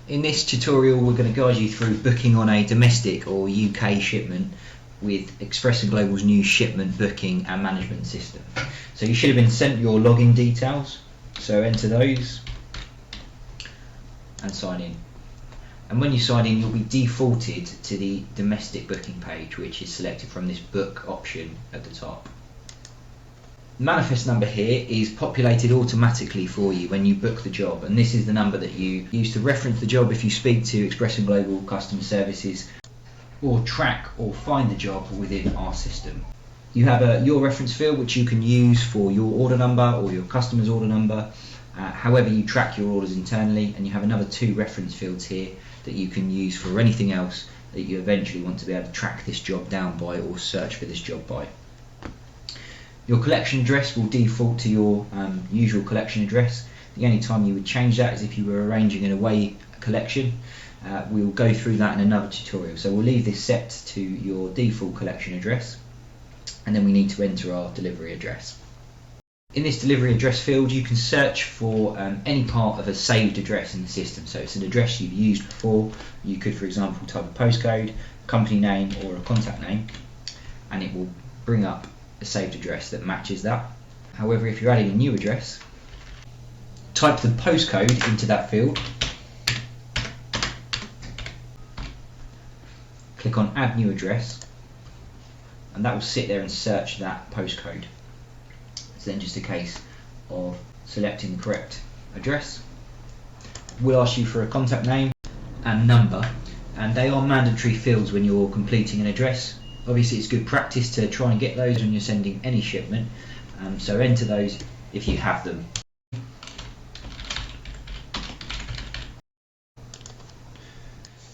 In this tutorial we're going to guide you through booking on a domestic or UK shipment with Express & Global's new shipment booking and management system. So you should have been sent your login details, so enter those and sign in. And when you sign in, you'll be defaulted to the domestic booking page, which is selected from this book option at the top. The manifest number here is populated automatically for you when you book the job, and this is the number that you use to reference the job if you speak to Express & Global customer services or track or find the job within our system. You have your reference field, which you can use for your order number or your customer's order number, however you track your orders internally, and you have another 2 reference fields here that you can use for anything else that you eventually want to be able to track this job down by or search for this job by. Your collection address will default to your usual collection address. The only time you would change that is if you were arranging an away collection. We'll go through that in another tutorial. So we'll leave this set to your default collection address, and then we need to enter our delivery address. In this delivery address field, you can search for any part of a saved address in the system. So it's an address you've used before. You could, for example, type a postcode, company name, or a contact name, and it will bring up a saved address that matches that. However, if you're adding a new address, type the postcode into that field, click on add new address, and that will sit there and search that postcode. It's then just a case of selecting the correct address. We'll ask you for a contact name and number, and they are mandatory fields when you're completing an address. Obviously it's good practice to try and get those when you're sending any shipment, so enter those if you have them.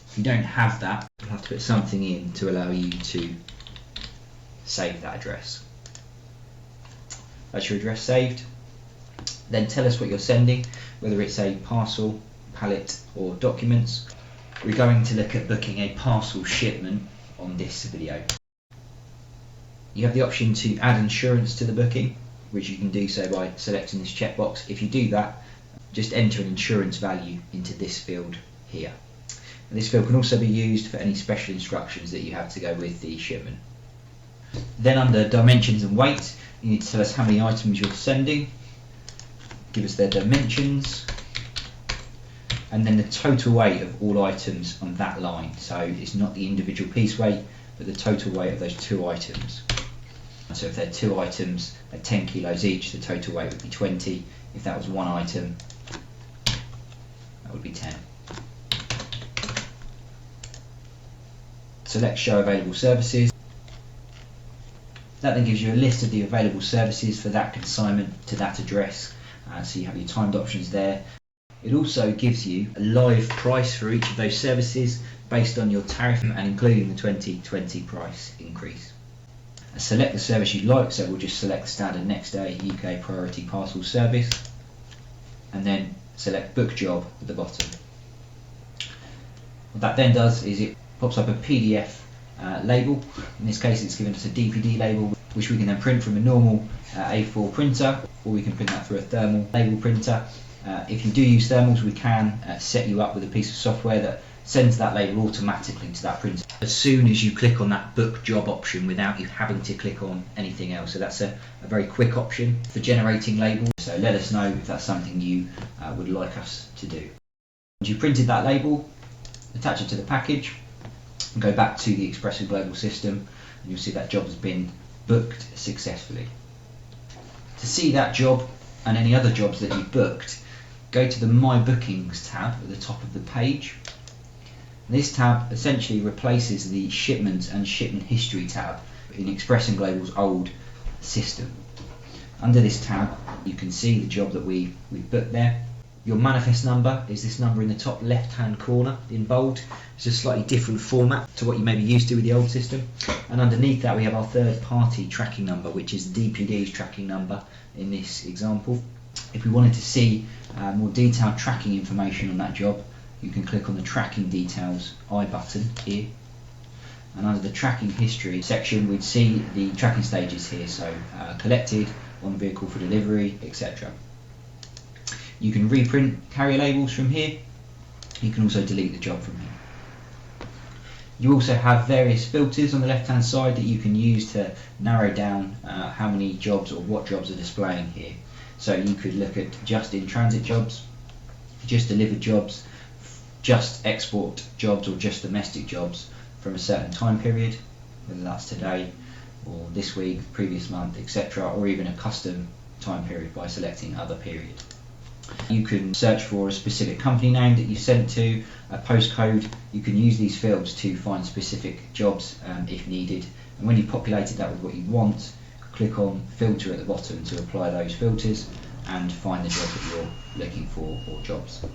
If you don't have that, you'll have to put something in to allow you to save that address. That's your address saved. Then tell us what you're sending, whether it's a parcel, pallet or documents. We're going to look at booking a parcel shipment on this video. You have the option to add insurance to the booking, which you can do so by selecting this checkbox. If you do that, just enter an insurance value into this field here. And this field can also be used for any special instructions that you have to go with the shipment. Then under dimensions and weight, you need to tell us how many items you're sending, give us their dimensions, and then the total weight of all items on that line. So it's not the individual piece weight, but the total weight of those 2 items. So if they're 2 items at 10 kilos each, the total weight would be 20. If that was 1 item, that would be 10. Select show available services. That then gives you a list of the available services for that consignment to that address. So you have your timed options there. It also gives you a live price for each of those services based on your tariff and including the 2020 price increase. Select the service you'd like, so we'll just select standard next day UK priority parcel service, and then select book job at the bottom. What that then does is it pops up a PDF label. In this case it's given us a DPD label, which we can then print from a normal A4 printer, or we can print that through a thermal label printer. If you do use thermals, we can set you up with a piece of software that sends that label automatically to that printer as soon as you click on that book job option without you having to click on anything else. So that's a very quick option for generating labels. So let us know if that's something you would like us to do. Once you've printed that label, attach it to the package and go back to the Express & Global system, and you'll see that job has been booked successfully. To see that job and any other jobs that you've booked, go to the My Bookings tab at the top of the page. This tab essentially replaces the Shipment and Shipment History tab in Express & Global's old system. Under this tab you can see the job that we've booked there. Your manifest number is this number in the top left hand corner in bold. It's a slightly different format to what you may be used to with the old system. And underneath that we have our third party tracking number, which is DPD's tracking number in this example. If we wanted to see more detailed tracking information on that job, you can click on the tracking details I button here, and under the tracking history section we'd see the tracking stages here, so collected, on vehicle for delivery, etc. You can reprint carrier labels from here, You can also delete the job from here. You also have various filters on the left hand side that you can use to narrow down how many jobs or what jobs are displaying here. So you could look at just in transit jobs, just delivered jobs, just export jobs, or just domestic jobs from a certain time period, whether that's today or this week, previous month, etc., or even a custom time period by selecting other period. You can search for a specific company name that you sent to, a postcode. You can use these fields to find specific jobs if needed, and when you've populated that with what you want, click on filter at the bottom to apply those filters and find the job that you're looking for, or jobs.